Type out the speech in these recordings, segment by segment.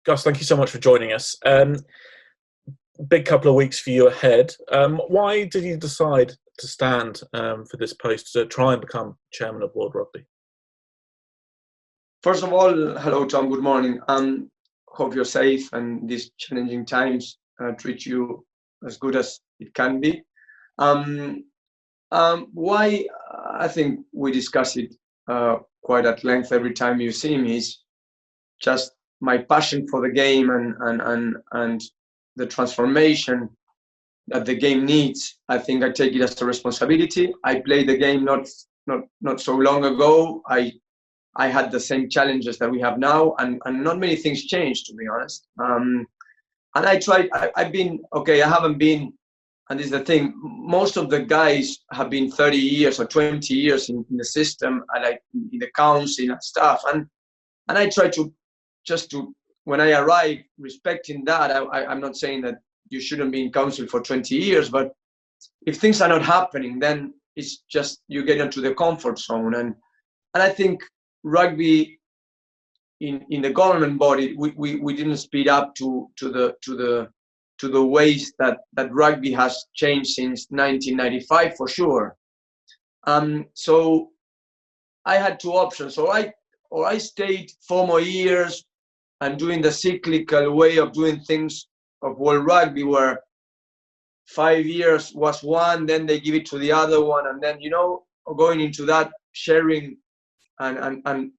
Gus, thank you so much for joining us. Big couple of weeks for you ahead. Why did you decide to stand for this post to try and become chairman of World Rugby? First of all, hello, Tom. Good morning. Hope you're safe and these challenging times treat you as good as it can be. Why? I think we discuss it quite at length every time you see me. Is just my passion for the game and the transformation that the game needs. I think I take it as a responsibility. I played the game not so long ago. I had the same challenges that we have now, and not many things changed, to be honest. And I tried. I've been okay. I haven't been, and this is the thing. Most of the guys have been 30 years or 20 years in the system, like in the council and stuff. And I try to just to, when I arrive, respecting that. I'm not saying that you shouldn't be in council for 20 years, but if things are not happening, then it's just you get into the comfort zone. And I think rugby in the government body, we didn't speed up to the ways that rugby has changed since 1995 for sure. So I had two options. Or I stayed 4 more years and doing the cyclical way of doing things of World Rugby, where 5 years was one, then they give it to the other one, and then going into that sharing and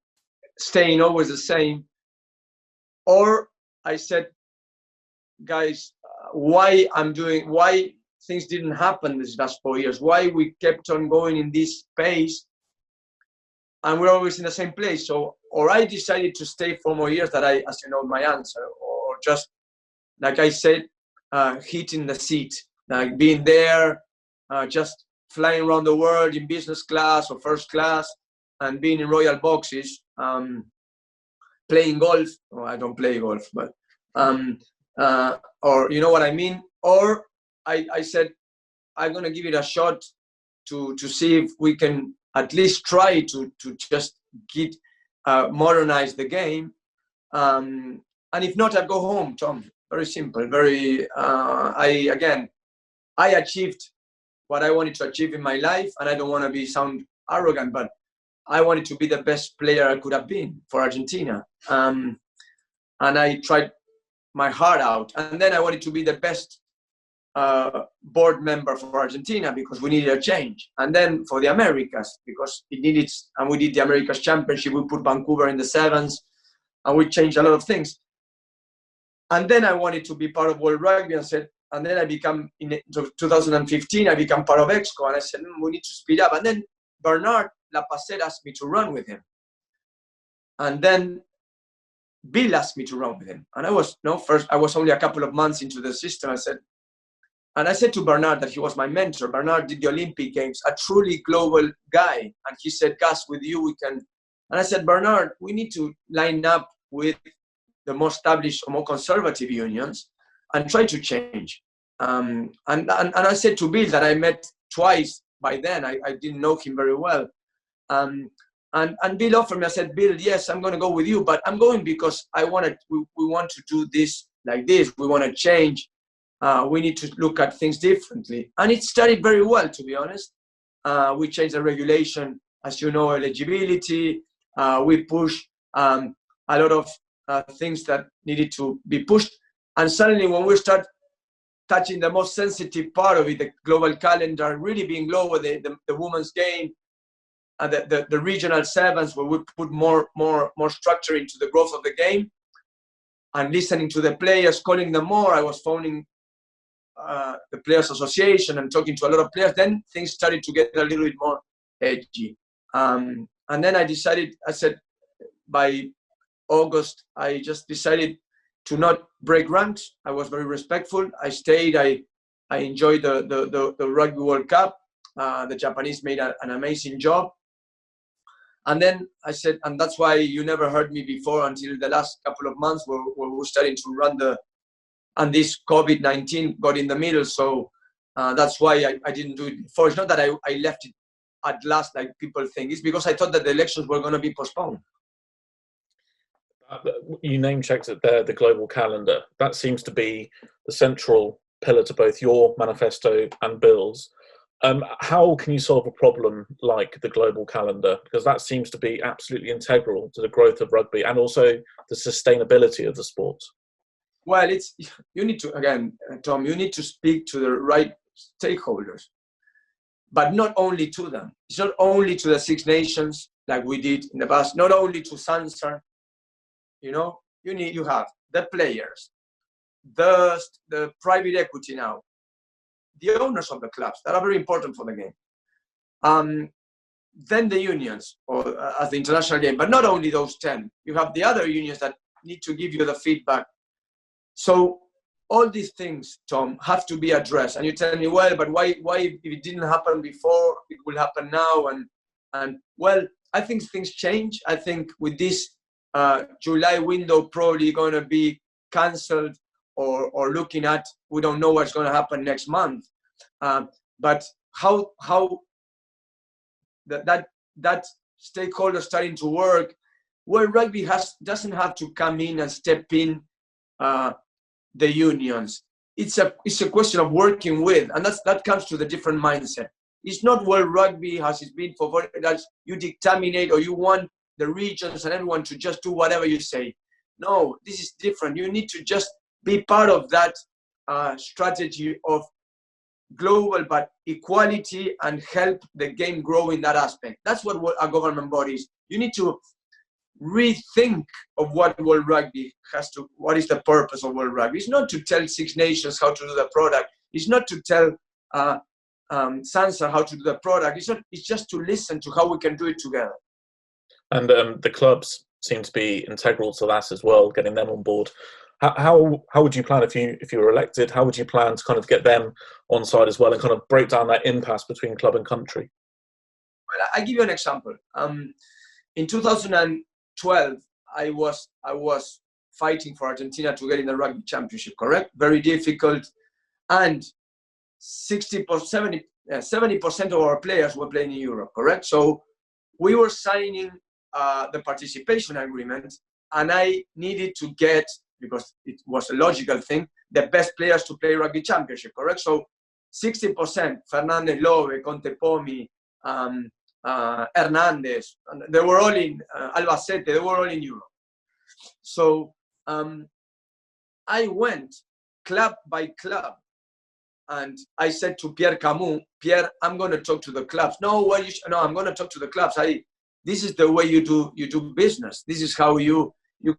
staying always the same. Or I said, guys, why things didn't happen these last 4 years, why we kept on going in this pace and we're always in the same place. So, or I decided to stay 4 more years, that as you know, my answer, or just, like I said, hitting the seat, like being there, just flying around the world in business class or first class, and being in royal boxes, playing golf. Oh, I don't play golf, but or you know what I mean. Or I said, I'm gonna give it a shot to see if we can at least try to just get modernize the game, and if not, I'll go home, Tom. Very simple. Very. I achieved what I wanted to achieve in my life, and I don't want to sound arrogant, but I wanted to be the best player I could have been for Argentina, and I tried my heart out. And then I wanted to be the best board member for Argentina, because we needed a change. And then for the Americas, because it needed, and we did the Americas Championship. We put Vancouver in the sevens, and we changed a lot of things. And then I wanted to be part of World Rugby, and then I become, in 2015, I became part of EXCO, and I said, we need to speed up. And then Bernard Lapasset asked me to run with him. And then Bill asked me to run with him. And I was only a couple of months into the system. I said to Bernard that he was my mentor. Bernard did the Olympic Games, a truly global guy. And he said, Gus, with you we can. And I said, Bernard, we need to line up with the more established or more conservative unions and try to change. And I said to Bill, that I met twice by then. I didn't know him very well. And Bill offered me. I said, Bill, yes, I'm going to go with you, but I'm going because we want to do this like this. We want to change. We need to look at things differently. And it started very well, to be honest. We changed the regulation, as you know, eligibility. We pushed a lot of things that needed to be pushed. And suddenly when we start touching the most sensitive part of it, the global calendar, really being global, the women's game, the regional sevens, where we put more structure into the growth of the game, and listening to the players, calling them more. I was phoning the Players Association and talking to a lot of players. Then things started to get a little bit more edgy. And then I said, by August, I just decided to not break ranks. I was very respectful. I stayed. I enjoyed the Rugby World Cup. The Japanese made an amazing job. And then I said, and that's why you never heard me before until the last couple of months, where we were starting to run and this COVID-19 got in the middle. So that's why I didn't do it before. It's not that I left it at last, like people think. It's because I thought that the elections were going to be postponed. You name checked it there, the global calendar. That seems to be the central pillar to both your manifesto and Bill's. How can you solve a problem like the global calendar? Because that seems to be absolutely integral to the growth of rugby and also the sustainability of the sport. Well, you need to, again, Tom, you need to speak to the right stakeholders, but not only to them. It's not only to the Six Nations like we did in the past, not only to Sansa. You have the players, the private equity now, the owners of the clubs that are very important for the game. Then the unions, or as the international game, but not only those 10. You have the other unions that need to give you the feedback. So all these things, Tom, have to be addressed. And you tell me, well, but why if it didn't happen before, it will happen now? And well, I think things change. I think with this July window probably going to be cancelled or looking at, we don't know what's going to happen next month. But how that stakeholder starting to work, World Rugby doesn't have to come in and step in the unions. It's a question of working with, and that comes to the different mindset. It's not World Rugby as it's been for that you dictaminate or you want the regions and everyone to just do whatever you say. No, this is different. You need to just be part of that strategy of global but equality and help the game grow in that aspect. That's what our government bodies. You need to rethink of what World Rugby what is the purpose of World Rugby. It's not to tell Six Nations how to do the product. It's not to tell Sansa how to do the product. It's just to listen to how we can do it together. And the clubs seem to be integral to that as well, getting them on board. How would you plan if you were elected? How would you plan to kind of get them on side as well and kind of break down that impasse between club and country? Well, I give you an example. In 2012, I was fighting for Argentina to get in the rugby championship. Correct? Very difficult, and 70% of our players were playing in Europe. Correct? So we were signing the participation agreement, and I needed to get, because it was a logical thing, the best players to play rugby championship, correct? So 60%, Fernandez, Lowe, Conte Pomi, Hernandez, they were all in Albacete, they were all in Europe. So I went club by club, and I said to Pierre Camus, Pierre, I'm going to talk to the clubs. No, I'm going to talk to the clubs. This is the way you do business. This is how you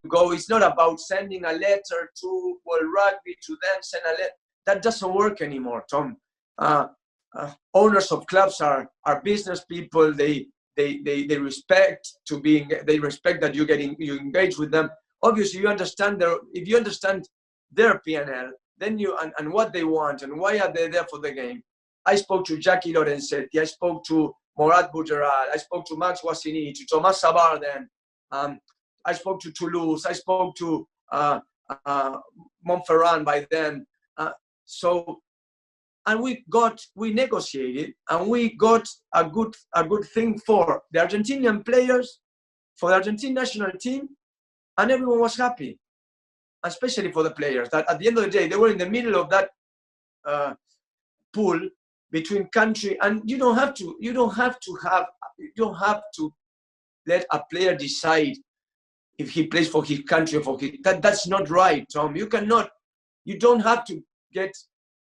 go. It's not about sending a letter to World Rugby to then send a letter. That doesn't work anymore, Tom. Owners of clubs are business people. They respect they respect that you engage with them. Obviously, if you understand their P&L, then and what they want and why are they there for the game. I spoke to Jackie Lorenzetti. I spoke to Mourad Boudjeral. I spoke to Max Wassini, to Thomas Sabarden. I spoke to Toulouse. I spoke to Montferrand by then. And we negotiated, and we got a good thing for the Argentinian players, for the Argentine national team, and everyone was happy, especially for the players. That at the end of the day, they were in the middle of that pool between country, and you don't have to let a player decide if he plays for his country or for his. That's not right, Tom. You don't have to get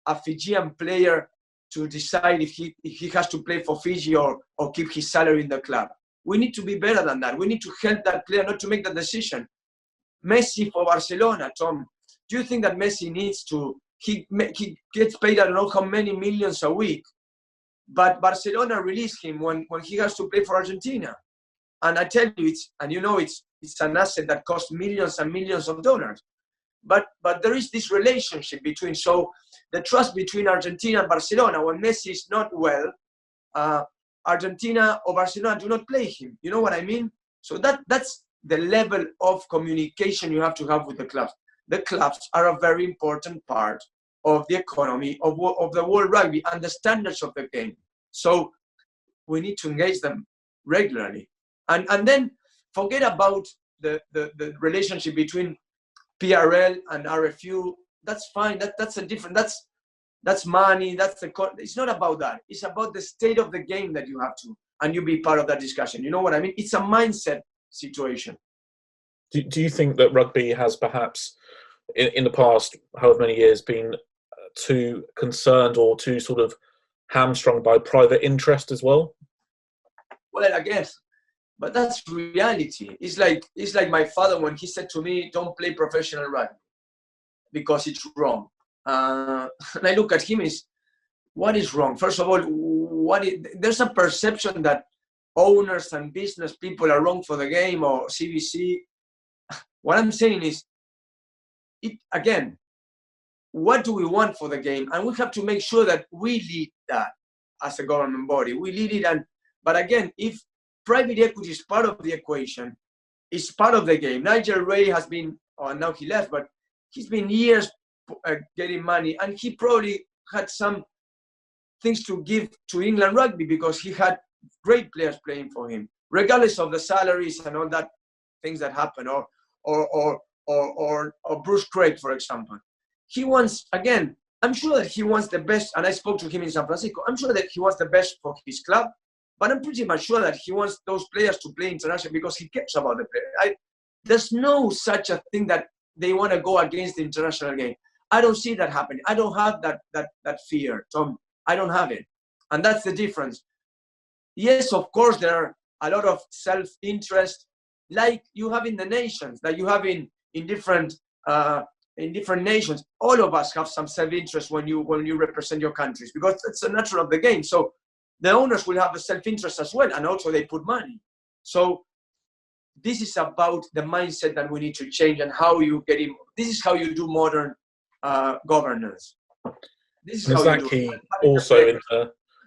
a Fijian player to decide if he has to play for Fiji or keep his salary in the club. We need to be better than that. We need to help that player not to make the decision. Messi for Barcelona, Tom. Do you think that Messi needs to? He gets paid I don't know how many millions a week, but Barcelona released him when he has to play for Argentina. And I tell you, it's an asset that costs millions and millions of dollars. But there is this relationship between, so the trust between Argentina and Barcelona. When Messi is not well, Argentina or Barcelona do not play him. You know what I mean? So that's the level of communication you have to have with the clubs. The clubs are a very important part of the economy of the World Rugby and the standards of the game. So we need to engage them regularly. And then forget about the relationship between PRL and RFU, that's fine. That's a different. That's money. It's not about that. It's about the state of the game that you have to, and you be part of that discussion. You know what I mean? It's a mindset situation. Do you think that rugby has perhaps in the past, however many years, been too concerned or too sort of hamstrung by private interest as well? Well, I guess, but that's reality. It's like my father when he said to me, "Don't play professional rugby because it's wrong." And I look at him as, what is wrong? First of all, there's a perception that owners and business people are wrong for the game or CBC. What I'm saying is, again, what do we want for the game? And we have to make sure that we lead that as a government body. We lead it. But again, if private equity is part of the equation, it's part of the game. Nigel Ray has been, now he left, but he's been years getting money, and he probably had some things to give to England rugby because he had great players playing for him, regardless of the salaries and all that things that happen. Or Bruce Craig, for example. He wants, again, I'm sure that he wants the best, and I spoke to him in San Francisco. I'm sure that he wants the best for his club, but I'm pretty much sure that he wants those players to play internationally because he cares about the player. There's no such a thing that they want to go against the international game. I don't see that happening. I don't have that fear, Tom. I don't have it. And that's the difference. Yes, of course, there are a lot of self-interest, like you have in the nations, that you have in different nations. All of us have some self-interest when you represent your countries, because it's the nature of the game. So the owners will have a self-interest as well, and also they put money. So this is about the mindset that we need to change and how you get in. This is how you do modern governance. This is that key also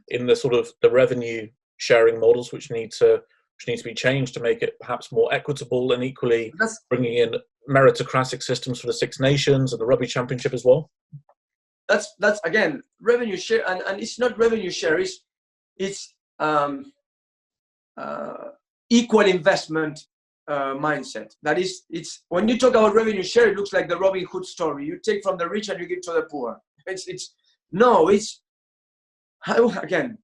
in the sort of the revenue sharing models, which need to be changed to make it perhaps more equitable, and equally bringing in meritocratic systems for the Six Nations and the Rugby Championship as well? That's again revenue share, and it's not revenue share. It's equal investment mindset. That is, it's when you talk about revenue share, it looks like the Robin Hood story. You take from the rich and you give to the poor.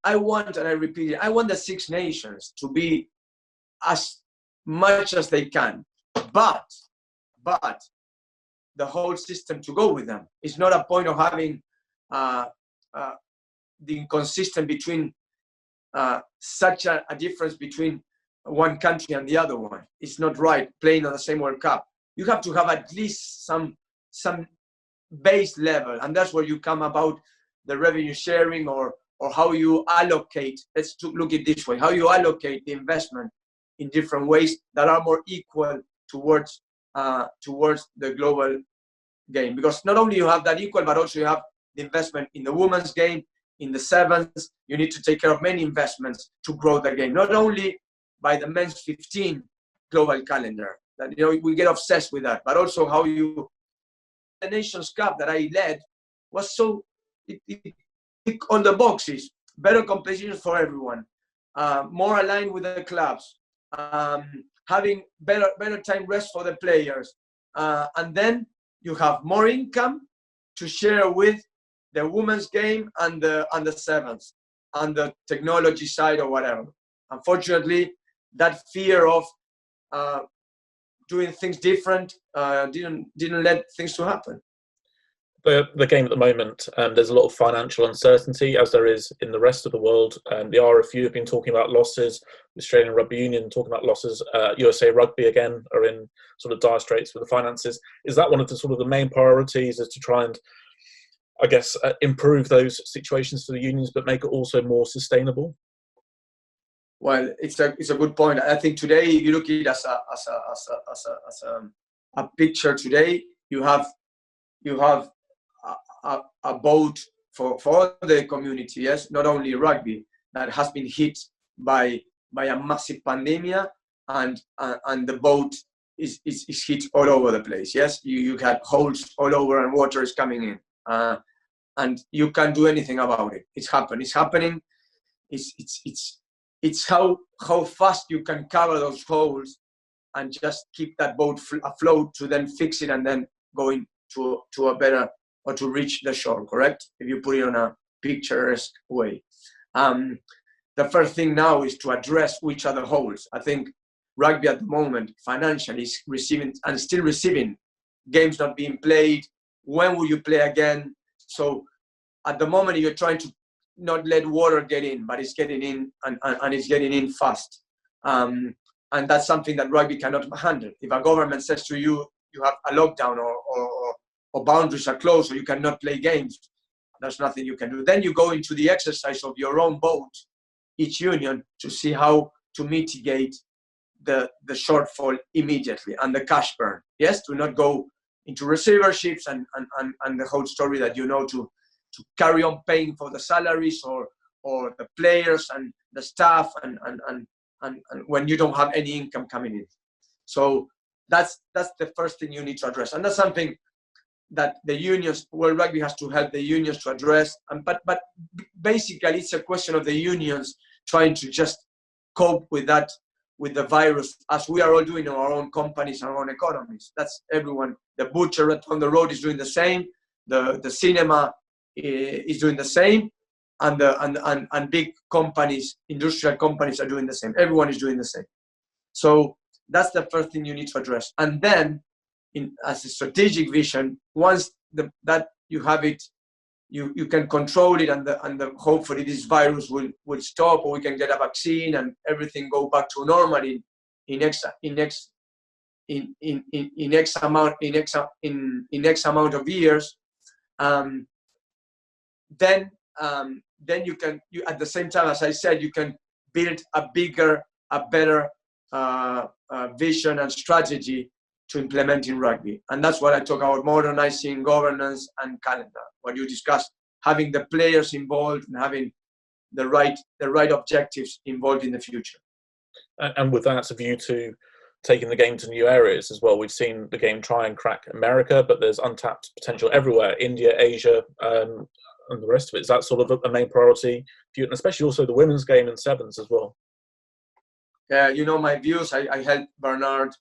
I want, and I repeat it, I want the Six Nations to be as much as they can, but the whole system to go with them. It's not a point of having the inconsistent between such a difference between one country and the other one. It's not right playing on the same World Cup. You have to have at least some base level, and that's where you come about the revenue sharing or how you allocate. Let's look at it this way: how you allocate the investment in different ways that are more equal towards the global game. Because not only you have that equal, but also you have the investment in the women's game, in the sevens. You need to take care of many investments to grow the game, not only by the men's 15 global calendar. That, you know, we get obsessed with that, but also how you. The Nations Cup that I led was so it ticked all the boxes. Better competition for everyone, more aligned with the clubs, having better time rest for the players, and then you have more income to share with the women's game and the sevens and the technology side or whatever. Unfortunately, that fear of doing things different didn't let things to happen. The game at the moment, there's a lot of financial uncertainty, as there is in the rest of the world. The RFU have been talking about losses, the Australian Rugby Union talking about losses. USA Rugby again are in sort of dire straits with the finances. Is that one of the sort of the main priorities, is to try and, I guess, improve those situations for the unions, but make it also more sustainable? Well, it's a good point. I think today, if you look at it as a picture today, you have a vote for the community, yes, not only rugby, that has been hit by a massive pandemic, and the boat is hit all over the place. Yes, you had holes all over and water is coming in, and you can't do anything about it. It's happening. It's how fast you can cover those holes and just keep that boat afloat to then fix it and then going to a better, or to reach the shore, correct? If you put it on a picturesque way. The first thing now is to address which are the holes. I think rugby at the moment financially is receiving and still receiving games not being played. When will you play again? So at the moment you're trying to not let water get in, but it's getting in, and it's getting in fast. And that's something that rugby cannot handle. If a government says to you, you have a lockdown or boundaries are closed, or you cannot play games, there's nothing you can do. Then you go into the exercise of your own boat, each union, to see how to mitigate the shortfall immediately and the cash burn. Yes, to not go into receiverships and the whole story that to carry on paying for the salaries or the players and the staff and when you don't have any income coming in. So that's the first thing you need to address, and that's something that the unions, World Rugby has to help the unions to address. But basically, it's a question of the unions trying to just cope with that, with the virus, as we are all doing in our own companies and our own economies. That's everyone. The butcher on the road is doing the same. The cinema is doing the same, and big companies, industrial companies, are doing the same. Everyone is doing the same. So that's the first thing you need to address. And then, as a strategic vision, once that you have it, you can control it, and hopefully this virus will stop, or we can get a vaccine and everything go back to normal in X amount of years. Then you at the same time, as I said, you can build a better vision and strategy to implement in rugby. And that's what I talk about: modernizing governance and calendar. What you discussed, having the players involved and having the right objectives involved in the future. And with that, a view to taking the game to new areas as well. We've seen the game try and crack America, but there's untapped potential everywhere: India, Asia, and the rest of it. Is that sort of a main priority for you, and especially also the women's game in sevens as well? Yeah, my views. I helped Bernard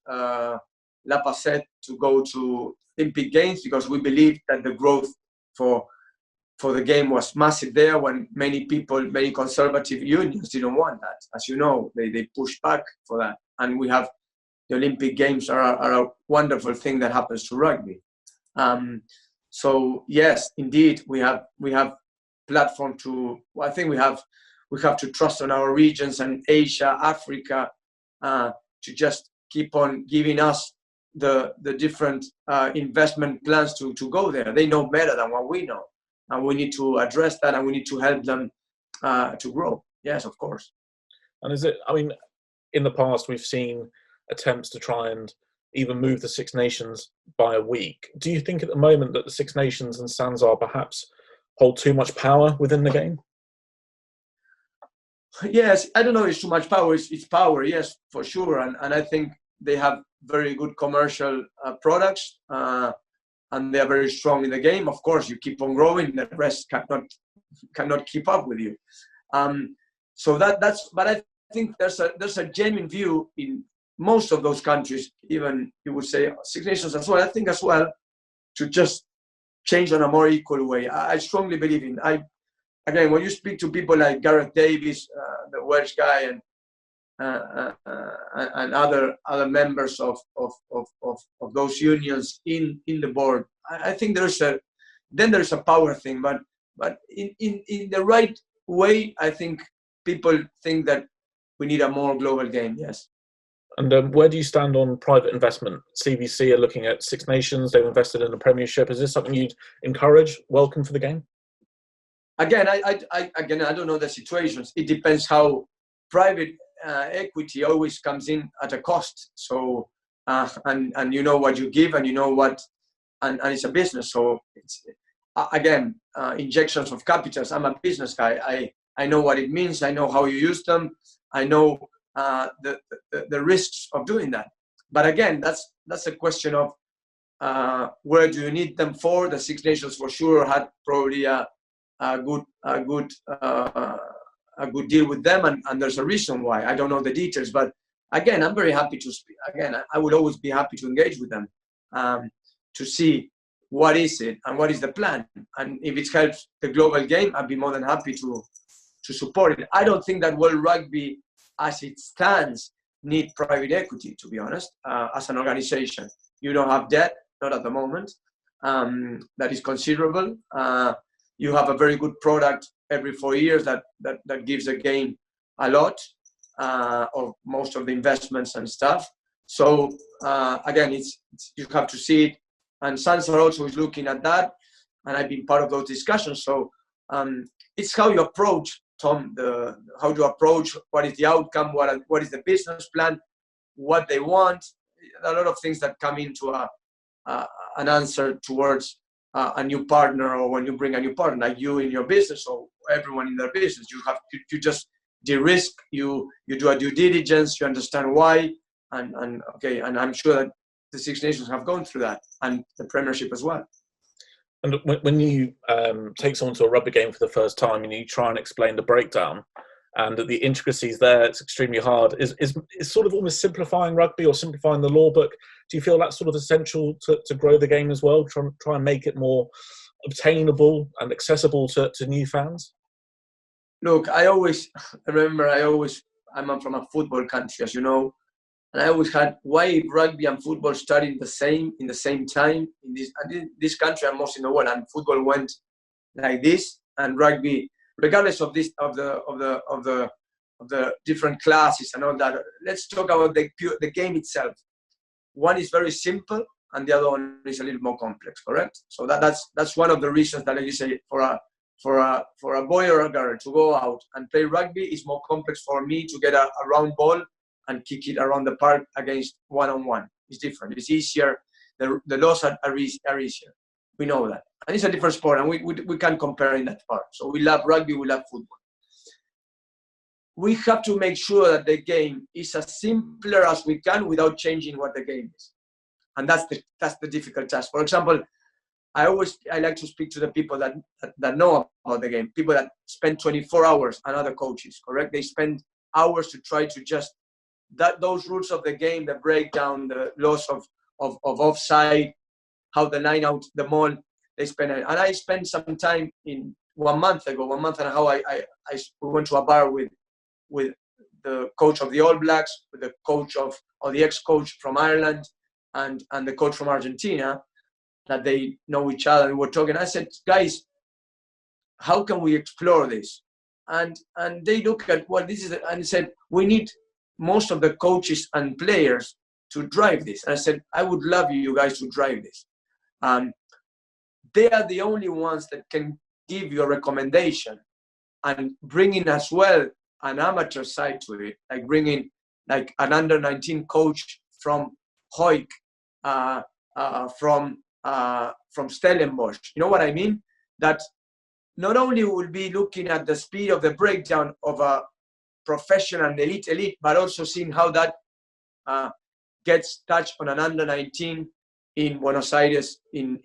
Lapasset to go to Olympic Games because we believe that the growth for the game was massive there, when many conservative unions didn't want that. As you know, they pushed back for that. And we have the Olympic Games are a wonderful thing that happens to rugby. So yes, indeed, we have platform to. Well, I think we have to trust on our regions and Asia, Africa, to just keep on giving us the different investment plans to go there. They know better than what we know, and we need to address that, and we need to help them to grow. Yes, of course. And in the past we've seen attempts to try and even move the Six Nations by a week. Do you think at the moment that the Six Nations and Sanzar perhaps hold too much power within the game? Yes, I don't know. It's too much power. It's power, yes, for sure. And I think they have very good commercial products, and they are very strong in the game. Of course, you keep on growing; the rest cannot keep up with you. So that's. But I think there's a genuine view in most of those countries, even you would say Six Nations as well. I think as well, to just change on a more equal way. I strongly believe in. Again, when you speak to people like Gareth Davis, the Welsh guy, and other members of those unions in the board, I think there's a power thing, but in the right way, I think people think that we need a more global game. Yes. And where do you stand on private investment? CVC are looking at Six Nations. They've invested in the Premiership. Is this something you'd encourage, welcome for the game? Again, I don't know the situations. It depends how private equity always comes in at a cost. So, and you know what you give, and you know what, and it's a business. So it's injections of capitals. I'm a business guy. I know what it means. I know how you use them. I know the risks of doing that. But again, that's a question of where do you need them for? The Six Nations for sure had probably a good deal with them, and there's a reason why. I don't know the details, but again, I'm very happy to speak. Again, I would always be happy to engage with them, to see what is it and what is the plan. And if it helps the global game, I'd be more than happy to support it. I don't think that World Rugby, as it stands, need private equity, to be honest, as an organization. You don't have debt, not at the moment, that is considerable. You have a very good product every 4 years that gives the game a lot of most of the investments and stuff. So again, you have to see it. And Sansa also is looking at that, and I've been part of those discussions. So it's how you approach, Tom, how to approach, what is the outcome, what is the business plan, what they want, a lot of things that come into an answer towards a new partner, or when you bring a new partner, like you in your business or everyone in their business. You just de-risk, you do a due diligence, you understand why, and I'm sure that the Six Nations have gone through that, and the Premiership as well. And when you take someone to a rugby game for the first time and you try and explain the breakdown and the intricacies there, it's extremely hard. Is sort of almost simplifying rugby or simplifying the law book. Do you feel that's sort of essential to grow the game as well? Try and make it more obtainable and accessible to new fans? Look, I'm from a football country, as you know, and I always had, why rugby and football studied in the same time in this country and most in the world, and football went like this, and rugby, regardless of the different classes and all that. Let's talk about the game itself. One is very simple, and the other one is a little more complex. Correct? So that's one of the reasons that, like you say, for a boy or a girl to go out and play rugby is more complex for me to get a round ball and kick it around the park against one-on-one. It's different. It's easier. The laws are easier. We know that. And it's a different sport, and we can't compare in that part. So we love rugby, we love football. We have to make sure that the game is as simpler as we can without changing what the game is. And that's the difficult task. For example, I like to speak to the people that know about the game, people that spend 24 hours, and other coaches, correct? They spend hours to try to just those rules of the game, the breakdown, the laws of offside, how the line out, the maul, they spend it. And I spent some time in 1 month and a half, we went to a bar with the coach of the All Blacks, with the coach or the ex-coach from Ireland, and the coach from Argentina, that they know each other. And we were talking. I said, guys, how can we explore this? And they look at what this is, and said, we need most of the coaches and players to drive this. And I said, I would love you guys to drive this. They are the only ones that can give you a recommendation and bring in as well an amateur side to it, like bringing like an under-19 coach from Hoik, from Stellenbosch. You know what I mean? That not only will be looking at the speed of the breakdown of a professional elite, but also seeing how that gets touched on an under-19 in Buenos Aires in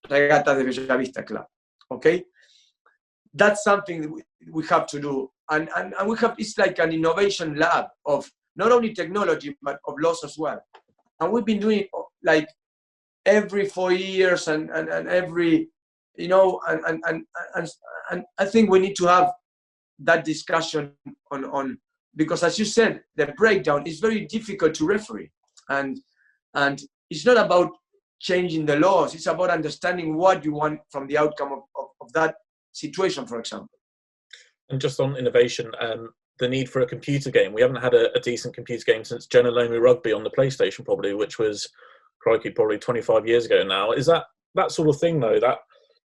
Regatas de Bellavista Club. Okay, that's something we have to do, and we have. It's like an innovation lab of not only technology but of laws as well. And we've been doing it like every 4 years and every, you know, and I think we need to have that discussion on because, as you said, the breakdown is very difficult to referee, and it's not about changing the laws. It's about understanding what you want from the outcome of that situation, for example. And just on innovation, the need for a computer game. We haven't had a decent computer game since Genelome Rugby on the PlayStation, probably, which was, crikey, probably 25 years ago now. Is that sort of thing, though, that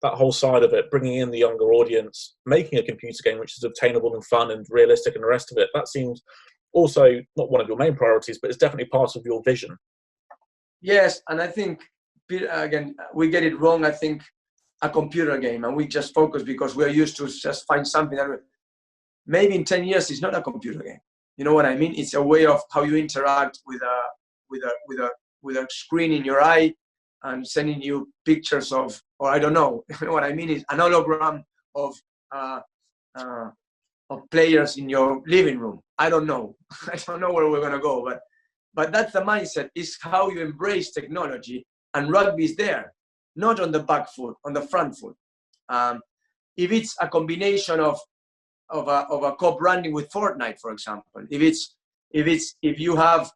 whole side of it, bringing in the younger audience, making a computer game which is obtainable and fun and realistic and the rest of it, that seems also not one of your main priorities, but it's definitely part of your vision. Yes, and I think, again, we get it wrong. I think a computer game, and we just focus because we're used to just find something that maybe in 10 years it's not a computer game. You know what I mean? It's a way of how you interact with a screen in your eye and sending you pictures of, or I don't know. You know what I mean? It's an hologram of of players in your living room. I don't know. I don't know where we're going to go, but that's the mindset. Is how you embrace technology, and rugby is there, not on the back foot, on the front foot. If it's a combination of a co-branding with Fortnite, for example, if you have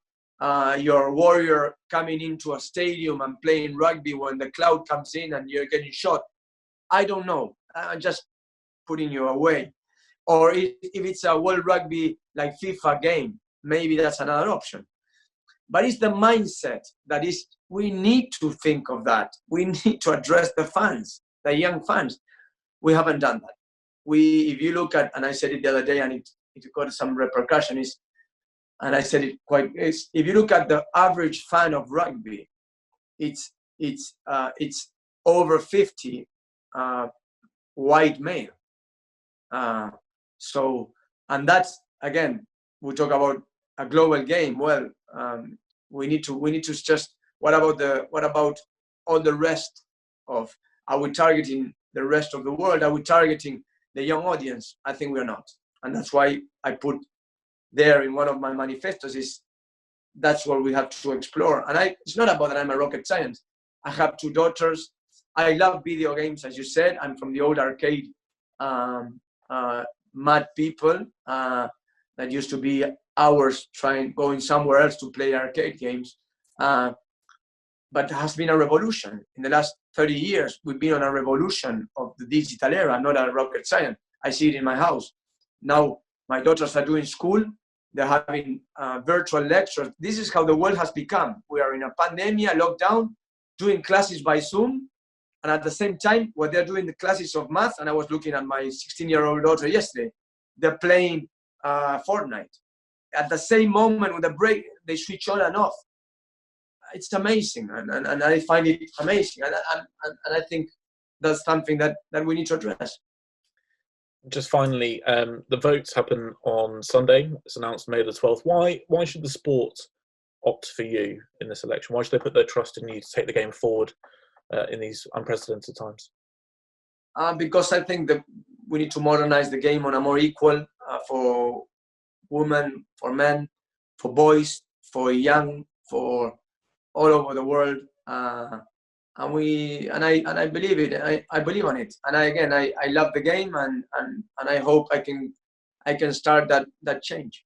your warrior coming into a stadium and playing rugby when the cloud comes in and you're getting shot, I don't know. I'm just putting you away. Or if it's a World Rugby like FIFA game, maybe that's another option. But it's the mindset that is, we need to think of that. We need to address the fans, the young fans. We haven't done that. If you look at, and I said it the other day, and it got some repercussions, and I said it if you look at the average fan of rugby, it's over 50 white male. And that's, again, we talk about a global game. Well, we need to just, what about all the rest of, are we targeting the rest of the world? Are we targeting the young audience? I think we're not. And that's why I put there in one of my manifestos is that's what we have to explore. And it's not about that I'm a rocket science. I have 2 daughters. I love video games, as you said. I'm from the old arcade mad people that used to be hours going somewhere else to play arcade games. But it has been a revolution. In the last 30 years, we've been on a revolution of the digital era, not a rocket science. I see it in my house. Now, my daughters are doing school. They're having virtual lectures. This is how the world has become. We are in a pandemic, lockdown, doing classes by Zoom. And at the same time, what they're doing the classes of math, and I was looking at my 16-year-old daughter yesterday, they're playing Fortnite. At the same moment, with a break, they switch on and off. It's amazing, and I find it amazing. And I think that's something that we need to address. Just finally, the votes happen on Sunday. It's announced May the 12th. Why should the sport opt for you in this election? Why should they put their trust in you to take the game forward in these unprecedented times? Because I think that we need to modernize the game on a more equal for women, for men, for boys, for young, for all over the world. And I believe it. I believe on it. And I love the game, and I hope I can start that change.